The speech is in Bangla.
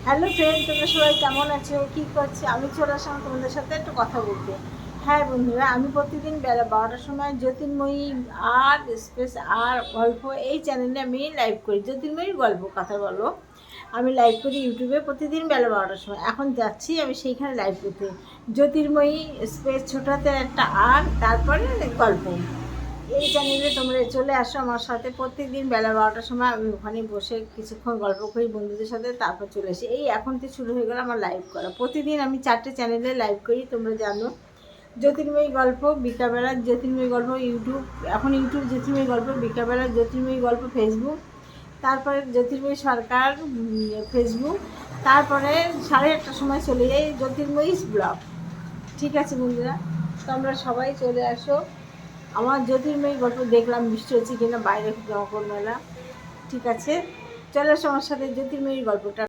হ্যালো ফ্রেন্ড, তোমরা সবাই কেমন আছো, কী করছো? আমি চলে আসলাম তোমাদের সাথে একটু কথা বলতে। হ্যাঁ বন্ধুরা, আমি প্রতিদিন বেলা 12টার সময় জ্যোতির্ময়ী আর স্পেস আর গল্প এই চ্যানেলে আমি লাইভ করি। জ্যোতির্ময়ীর গল্প কথা বলো আমি লাইভ করি ইউটিউবে প্রতিদিন বেলা 12টার সময়। এখন যাচ্ছি আমি সেইখানে লাইভ করতে। জ্যোতির্ময়ী স্পেস ছোটাতে একটা আর তারপরে গল্প, এই চ্যানেলে তোমরা চলে আসো আমার সাথে। প্রত্যেকদিন বেলা 12টার সময় আমি ওখানে বসে কিছুক্ষণ গল্প করি বন্ধুদের সাথে, তারপর চলে আসি। এই এখন তো শুরু হয়ে গেল আমার লাইভ করা। প্রতিদিন আমি 4টে চ্যানেলে লাইভ করি, তোমরা জানো। জ্যোতির্ময়ী গল্প বিকালবেলা, জ্যোতির্ময়ী গল্প ইউটিউব, এখন ইউটিউব জ্যোতির্ময়ী গল্প, বিকালবেলা জ্যোতির্ময়ী গল্প ফেসবুক, তারপরে জ্যোতির্ময়ী সরকার ফেসবুক, তারপরে 1:30টার সময় চলে যাই জ্যোতির্ময়ী ব্লগ। ঠিক আছে বন্ধুরা, তোমরা সবাই চলে আসো। আমার জ্যোতির্ময়ী গল্প দেখলাম বৃষ্টি হচ্ছে কিনা বাইরে, জমকর মেলা। ঠিক আছে, চলে আসো আমার সাথে জ্যোতির্ময়ীর গল্পটা।